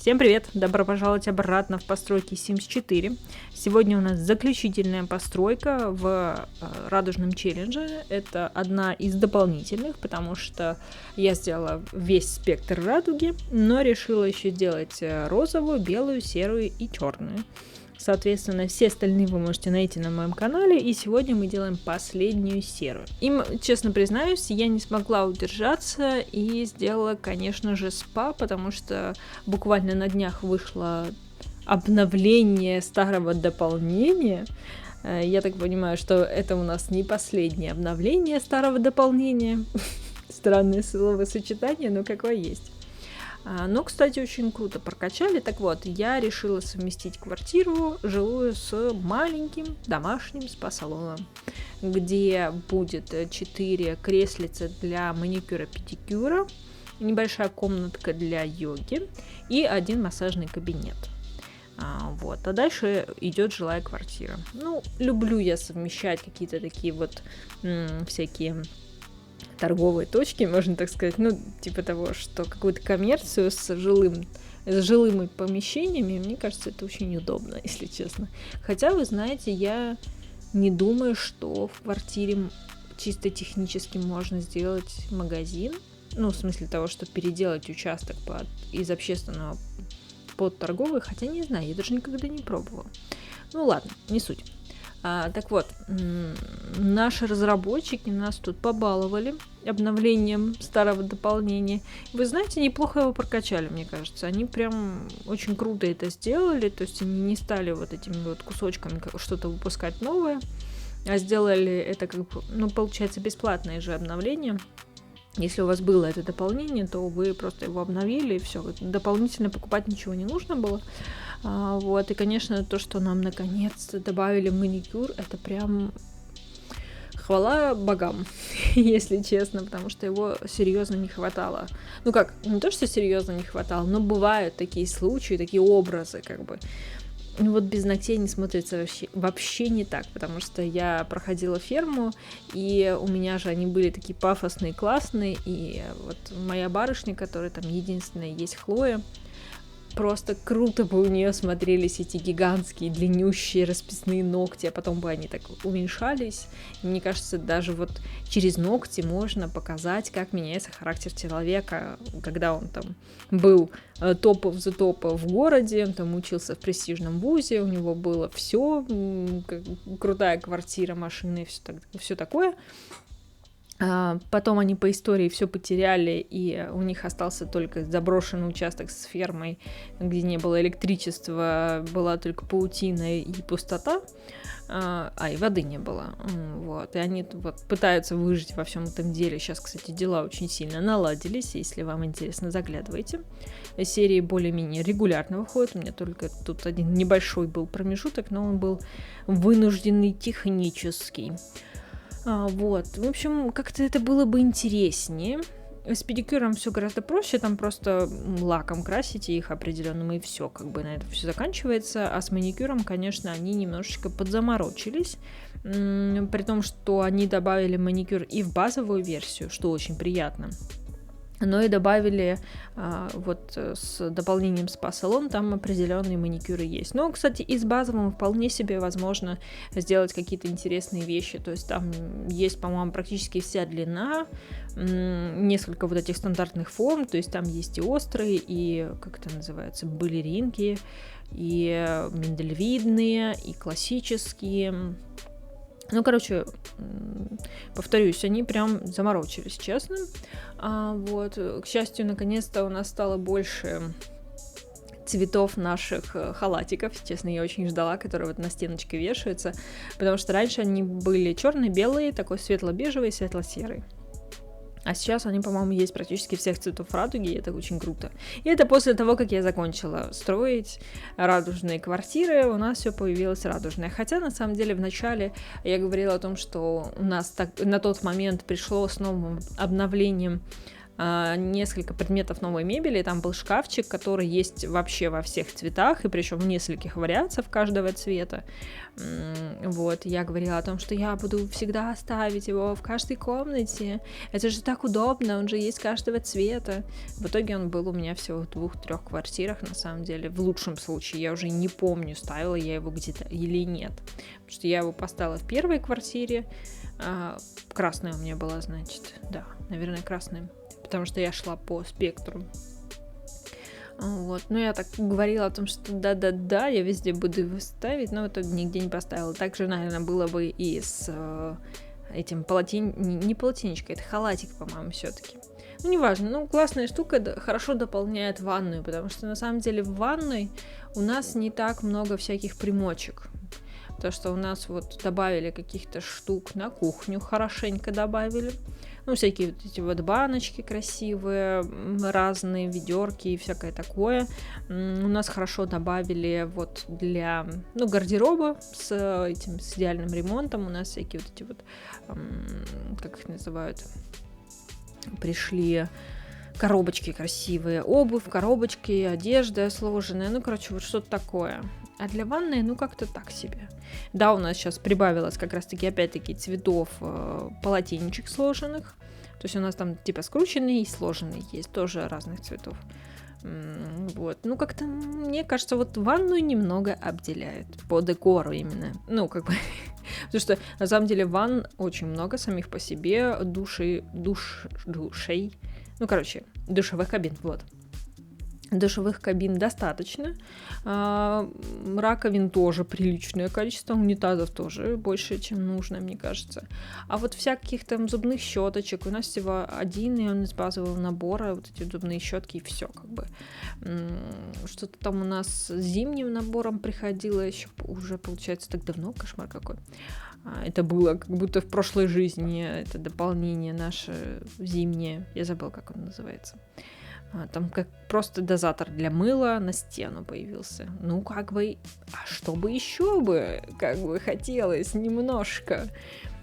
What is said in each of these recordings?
Всем привет! Добро пожаловать обратно в постройки Sims 4. Сегодня у нас заключительная постройка в радужном челлендже. Это одна из дополнительных, потому что я сделала весь спектр радуги, но решила еще сделать розовую, белую, серую и черную. Соответственно, все остальные вы можете найти на моем канале, и сегодня мы делаем последнюю серую. Им, честно признаюсь, я не смогла удержаться и сделала, конечно же, спа, потому что буквально на днях вышло обновление старого дополнения. Я так понимаю, что это у нас не последнее обновление старого дополнения. Странное словосочетание, но какое есть. Но, кстати, очень круто прокачали. Так вот, я решила совместить квартиру жилую с маленьким домашним спа-салоном, где будет 4 креслица для маникюра-педикюра, небольшая комнатка для йоги и 1 массажный кабинет. Вот. А дальше идет жилая квартира. Ну, люблю я совмещать какие-то такие вот всякие торговые точки, можно так сказать, ну, типа того, что какую-то коммерцию с жилыми помещениями, мне кажется, это очень удобно, если честно. Хотя, вы знаете, я не думаю, что в квартире чисто технически можно сделать магазин, ну, в смысле того, что переделать участок из общественного под торговый, хотя не знаю, я даже никогда не пробовала. Ну, ладно, не суть. Так вот, наши разработчики нас тут побаловали обновлением старого дополнения. Вы знаете, неплохо его прокачали, мне кажется. Они прям очень круто это сделали, то есть они не стали вот этими вот кусочками что-то выпускать новое, а сделали это как бы, ну, получается, бесплатное же обновление. Если у вас было это дополнение, то вы просто его обновили, и все. Дополнительно покупать ничего не нужно было. Вот, и, конечно, то, что нам наконец-то добавили маникюр, это прям хвала богам, если честно, потому что его серьезно не хватало. Ну как, не то, что серьезно не хватало, но бывают такие случаи, такие образы, как бы. Ну вот без ногтей не смотрится вообще не так, потому что я проходила ферму, и у меня же они были такие пафосные, классные, и вот моя барышня, которая там единственная есть, Хлоя, просто круто бы у нее смотрелись эти гигантские, длиннющие расписные ногти, а потом бы они так уменьшались. И мне кажется, даже вот через ногти можно показать, как меняется характер человека, когда он там был топов за топов в городе, он там учился в престижном вузе, у него было все, крутая квартира, машины, все такое. Потом они по истории все потеряли, и у них остался только заброшенный участок с фермой, где не было электричества, была только паутина и пустота, и воды не было. Вот. И они вот пытаются выжить во всем этом деле. Сейчас, кстати, дела очень сильно наладились, если вам интересно, заглядывайте. Серии более-менее регулярно выходят, у меня только тут один небольшой был промежуток, но он был вынужденный технический. Вот, в общем, как-то это было бы интереснее. С педикюром все гораздо проще, там просто лаком красите их определенным, и все, как бы на этом все заканчивается. А с маникюром, конечно, они немножечко подзаморочились, при том, что они добавили маникюр и в базовую версию, что очень приятно. Но и добавили вот с дополнением спа-салон, там определенные маникюры есть. Но, кстати, и с базовым вполне себе возможно сделать какие-то интересные вещи. То есть там есть, по-моему, практически вся длина, несколько вот этих стандартных форм. То есть там есть и острые, и, как это называется, балеринки, и миндалевидные, и классические. Ну, короче, повторюсь, они прям заморочились, честно. Вот, к счастью, наконец-то у нас стало больше цветов наших халатиков. Честно, я очень ждала, которые вот на стеночке вешаются, потому что раньше они были черно-белые, такой светло-бежевый, светло-серый. А сейчас они, по-моему, есть практически всех цветов радуги, и это очень круто. И это после того, как я закончила строить радужные квартиры, у нас все появилось радужное. Хотя, на самом деле, в начале я говорила о том, что у нас на тот момент пришло с новым обновлением несколько предметов новой мебели. Там был шкафчик, который есть вообще во всех цветах, и причем в нескольких вариациях каждого цвета. Вот, я говорила о том, что я буду всегда ставить его в каждой комнате. Это же так удобно, он же есть каждого цвета. В итоге он был у меня всего в 2-3 квартирах, на самом деле. В лучшем случае, я уже не помню, ставила я его где-то или нет. Потому что я его поставила в первой квартире. Красная у меня была, значит. Да, наверное, красная. Потому что я шла по спектру. Вот. Ну, я так говорила о том, что да, я везде буду его ставить, но в итоге нигде не поставила. Также, наверное, было бы и с этим не полотенечко, это халатик, по-моему, все-таки. Ну, неважно, ну, классная штука, хорошо дополняет ванную, потому что, на самом деле, в ванной у нас не так много всяких примочек. То, что у нас вот добавили каких-то штук на кухню, хорошенько добавили. Ну, всякие вот эти вот баночки красивые, разные ведерки и всякое такое. У нас хорошо добавили вот для, ну, гардероба с идеальным ремонтом. У нас всякие вот эти вот, как их называют, пришли коробочки красивые, обувь, коробочки, одежда сложенная, ну, короче, вот что-то такое. А для ванной, ну, как-то так себе. Да, у нас сейчас прибавилось как раз-таки, опять-таки, цветов полотенечек сложенных. То есть у нас там типа скрученные и сложенные есть, тоже разных цветов. Вот, ну, как-то, мне кажется, вот ванную немного обделяет по декору именно. Ну, как бы, потому что, на самом деле, ванн очень много самих по себе, душей, ну, короче, душевых кабин, вот. Душевых кабин достаточно, раковин тоже приличное количество, унитазов тоже больше, чем нужно, мне кажется. А вот всяких там зубных щеточек у нас всего один, и он из базового набора, вот эти зубные щетки, и все, как бы. Что-то там у нас с зимним набором приходило еще уже, получается, так давно, кошмар какой. Это было как будто в прошлой жизни, это дополнение наше зимнее, я забыла, как он называется. Там как просто дозатор для мыла на стену появился. Ну, как бы, а что бы еще бы, как бы, хотелось немножко.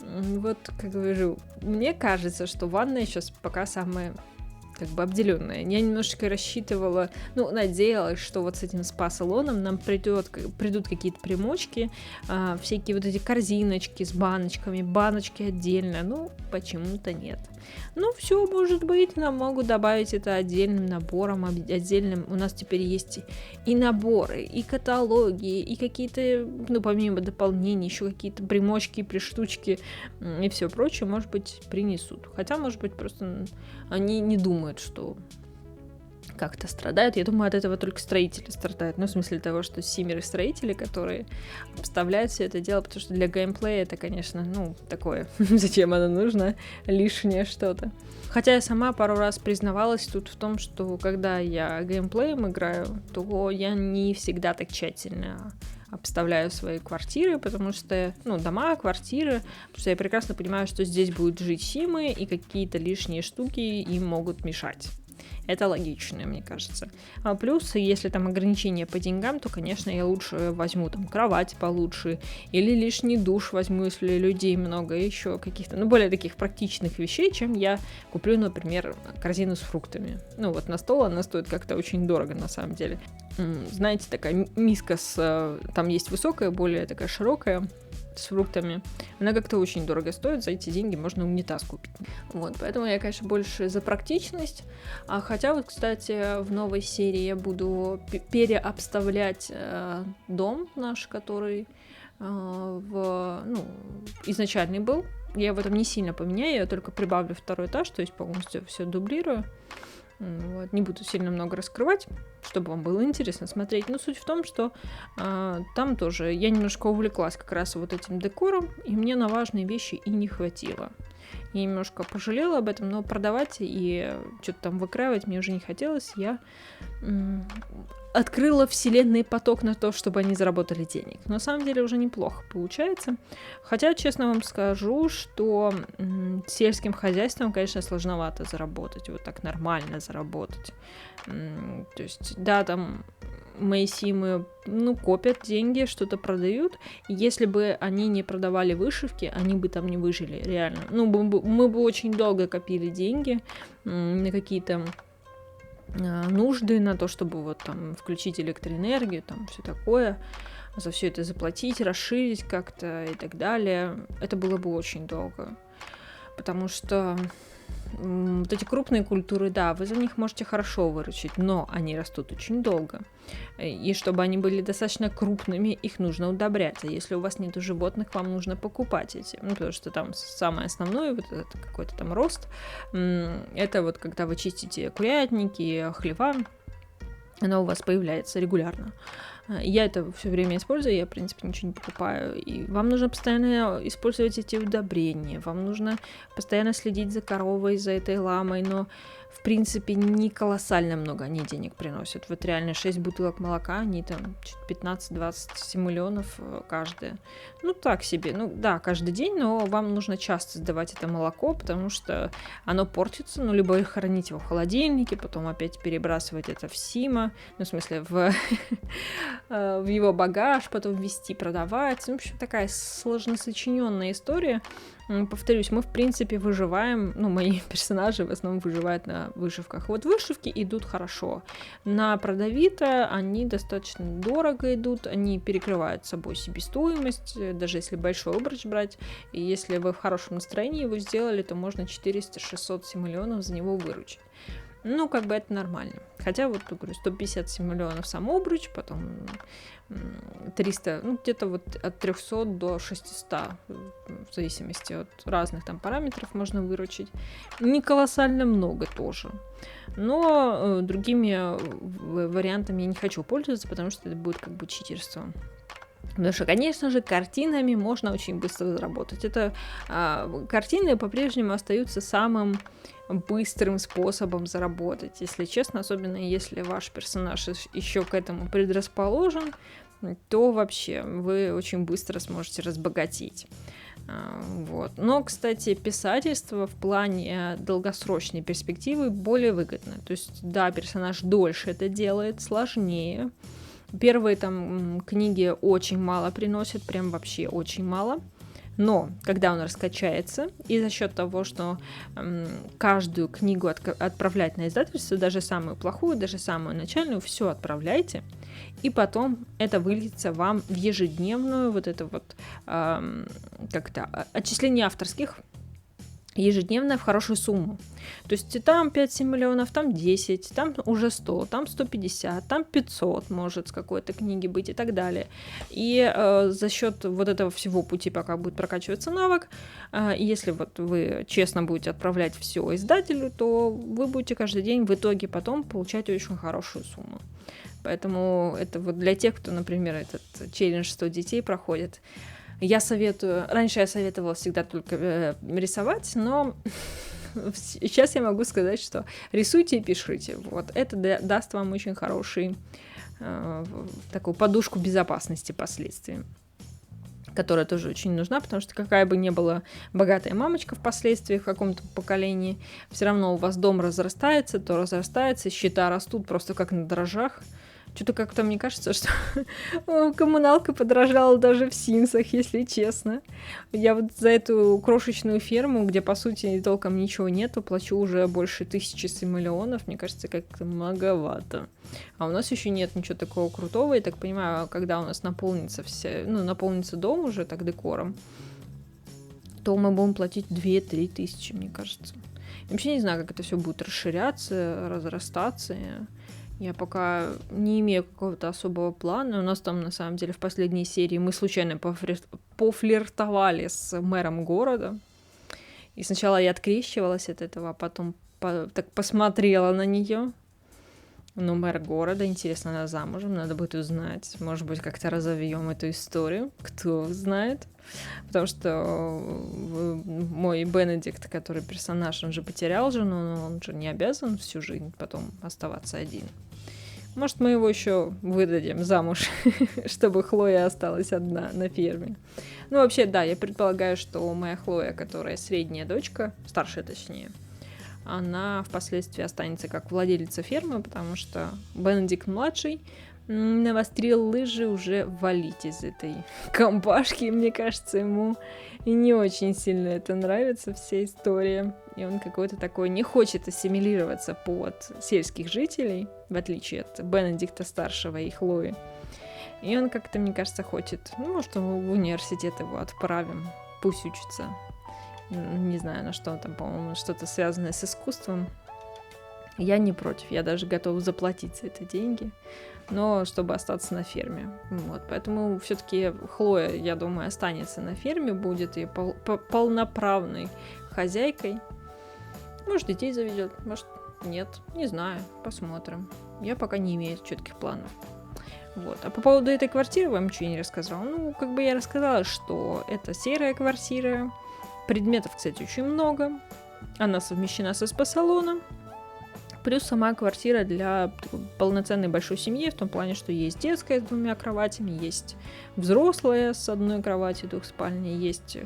Вот, как говорю, мне кажется, что ванная сейчас пока самая, как бы, обделенная. Я немножечко рассчитывала, ну, надеялась, что вот с этим спа-салоном нам придут какие-то примочки, всякие вот эти корзиночки с баночками, баночки отдельно, ну, почему-то нет. Ну, все, может быть, нам могут добавить это отдельным набором, отдельным. У нас теперь есть и наборы, и каталоги, и какие-то, ну, помимо дополнений, еще какие-то примочки, приштучки и все прочее, может быть, принесут. Хотя, может быть, просто они не думают, что как-то страдают. Я думаю, от этого только строители страдают. Ну, в смысле того, что симеры-строители, которые обставляют все это дело, потому что для геймплея это, конечно, ну, такое, зачем оно нужно, лишнее что-то. Хотя я сама пару раз признавалась тут в том, что когда я геймплеем играю, то я не всегда так тщательно обставляю свои квартиры, потому что, ну, дома, квартиры, потому что я прекрасно понимаю, что здесь будут жить симы, и какие-то лишние штуки им могут мешать. Это логично, мне кажется. А плюс, если там ограничения по деньгам, то, конечно, я лучше возьму там кровать получше, или лишний душ возьму, если людей много, и еще каких-то, ну, более таких практичных вещей, чем я куплю, например, корзину с фруктами. Ну, вот на стол она стоит как-то очень дорого, на самом деле. Знаете, такая миска там есть высокая, более такая широкая, с фруктами. Она как-то очень дорого стоит, за эти деньги можно унитаз купить. Вот, поэтому я, конечно, больше за практичность. Хотя вот, кстати, в новой серии я буду переобставлять дом наш, который изначальный был. Я в этом не сильно поменяю, я только прибавлю второй этаж, то есть полностью все дублирую. Вот. Не буду сильно много раскрывать, чтобы вам было интересно смотреть. Но суть в том, что там тоже я немножко увлеклась как раз вот этим декором, и мне на важные вещи и не хватило. Я немножко пожалела об этом, но продавать и что-то там выкраивать мне уже не хотелось. Я открыла вселенный поток на то, чтобы они заработали денег. Но на самом деле уже неплохо получается. Хотя, честно вам скажу, что сельским хозяйством, конечно, сложновато заработать. Вот так нормально заработать. То есть, да, там мои симы, ну, копят деньги, что-то продают. И если бы они не продавали вышивки, они бы там не выжили, реально. Ну, мы бы очень долго копили деньги на какие-то нужды, на то, чтобы вот там включить электроэнергию, там все такое, за все это заплатить, расширить как-то и так далее. Это было бы очень долго. Потому что вот эти крупные культуры, да, вы за них можете хорошо выручить, но они растут очень долго. И чтобы они были достаточно крупными, их нужно удобрять. А если у вас нет животных, вам нужно покупать эти. Ну, потому что там самое основное, вот это какой-то там рост, это вот когда вы чистите курятники, хлева, оно у вас появляется регулярно. Я это все время использую, я, в принципе, ничего не покупаю. И вам нужно постоянно использовать эти удобрения, вам нужно постоянно следить за коровой, за этой ламой, но, в принципе, не колоссально много они денег приносят. Вот реально 6 бутылок молока, они там 15-20 симулёнов каждая. Ну, так себе. Ну, да, каждый день, но вам нужно часто сдавать это молоко, потому что оно портится, ну, либо хранить его в холодильнике, потом опять перебрасывать это в сима, ну, в смысле, в его багаж, потом везти, продавать. В общем, такая сложносочиненная история. Повторюсь, мы, в принципе, выживаем, ну, мои персонажи в основном выживают на вышивках. Вот вышивки идут хорошо. На продавито они достаточно дорого идут, они перекрывают собой себестоимость, даже если большой обруч брать. И если вы в хорошем настроении его сделали, то можно 400-600 симулёнов за него выручить. Ну, как бы это нормально. Хотя, вот, говорю, 150 симулёнов сам обруч, потом 300, ну, где-то вот от 300 до 600, в зависимости от разных там параметров можно выручить. Не колоссально много тоже. Но другими вариантами я не хочу пользоваться, потому что это будет как бы читерство. Потому что, конечно же, картинами можно очень быстро заработать. Это картины по-прежнему остаются самым быстрым способом заработать, если честно, особенно если ваш персонаж еще к этому предрасположен, то вообще вы очень быстро сможете разбогатеть. Вот. Но, кстати, писательство в плане долгосрочной перспективы более выгодно. То есть, да, персонаж дольше это делает, сложнее. Первые там книги очень мало приносят, прям вообще очень мало. Но когда он раскачается, и за счет того, что каждую книгу отправлять на издательство, даже самую плохую, даже самую начальную, все отправляйте, и потом это выльется вам в ежедневную вот это вот как-то отчисление авторских, ежедневно в хорошую сумму. То есть там 5 миллионов, там 10, там уже 100, там 150, там 500 может с какой-то книги быть и так далее. И за счет вот этого всего пути, пока будет прокачиваться навык, если вот вы честно будете отправлять все издателю, то вы будете каждый день в итоге потом получать очень хорошую сумму. Поэтому это вот для тех, кто, например, этот челлендж 100 детей проходит. Я советую, раньше я советовала всегда только рисовать, но сейчас я могу сказать, что рисуйте и пишите. Вот это даст вам очень хороший такую подушку безопасности последствий, которая тоже очень нужна, потому что какая бы ни была богатая мамочка впоследствии в каком-то поколении, все равно у вас дом разрастается, то разрастается, счета растут просто как на дрожжах. Что-то как-то мне кажется, что коммуналка подорожала даже в Симсах, если честно. Я вот за эту крошечную ферму, где, по сути, толком ничего нету, плачу уже больше 1000 симулёнов. Мне кажется, как-то многовато. А у нас еще нет ничего такого крутого. Я так понимаю, когда у нас наполнится дом уже так декором, то мы будем платить 2-3 тысячи, мне кажется. Я вообще не знаю, как это все будет расширяться, разрастаться. Я пока не имею какого-то особого плана. У нас там, на самом деле, в последней серии мы случайно пофлиртовали с мэром города. И сначала я открещивалась от этого, а потом так посмотрела на нее. Ну, мэр города, интересно, она замужем, надо будет узнать. Может быть, как-то разовьем эту историю, кто знает. Потому что мой Бенедикт, который персонаж, он же потерял жену, но он же не обязан всю жизнь потом оставаться один. Может, мы его еще выдадим замуж, чтобы Хлоя осталась одна на ферме. Ну, вообще, да, я предполагаю, что моя Хлоя, которая средняя дочка, старшая точнее, она впоследствии останется как владелица фермы, потому что Бенедикт младший навострил лыжи уже валить из этой компашки. Мне кажется, ему не очень сильно это нравится, вся история. И он какой-то такой не хочет ассимилироваться под сельских жителей, в отличие от Бенедикта Старшего и Хлои. И он как-то, мне кажется, хочет, может, в университет его отправим, пусть учится. Не знаю, на что там, по-моему, что-то связанное с искусством. Я не против, я даже готова заплатить за это деньги, но чтобы остаться на ферме. Вот, поэтому все-таки Хлоя, я думаю, останется на ферме, будет и полноправной хозяйкой. Может, детей заведет, может, нет, не знаю, посмотрим. Я пока не имею четких планов. Вот. А по поводу этой квартиры вам ничего не рассказала. Я рассказала, что это серая квартира. Предметов, кстати, очень много. Она совмещена со спа-салоном. Плюс сама квартира для такой полноценной большой семьи, в том плане, что есть детская с 2 кроватями, есть взрослая с 1 кроватью, 2 спальней, есть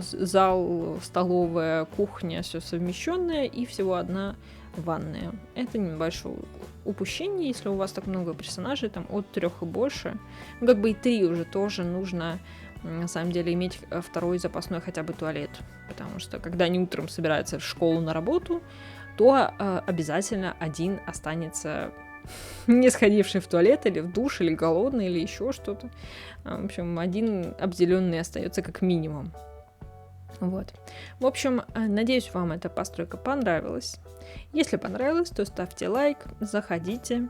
зал, столовая, кухня, все совмещенное и всего 1 ванная. Это небольшое упущение, если у вас так много персонажей, там от 3 и больше. И 3 уже тоже нужно, на самом деле, иметь 2 запасной хотя бы туалет. Потому что, когда они утром собираются в школу, на работу, то обязательно 1 останется не сходивший в туалет или в душ, или голодный, или еще что-то. В общем, 1 обделенный остается как минимум. Вот. В общем, надеюсь, вам эта постройка понравилась. Если понравилось, то ставьте лайк, заходите,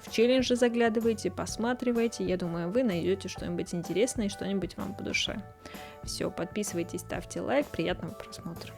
в челленджи заглядывайте, посматривайте. Я думаю, вы найдете что-нибудь интересное и что-нибудь вам по душе. Все, подписывайтесь, ставьте лайк, приятного просмотра.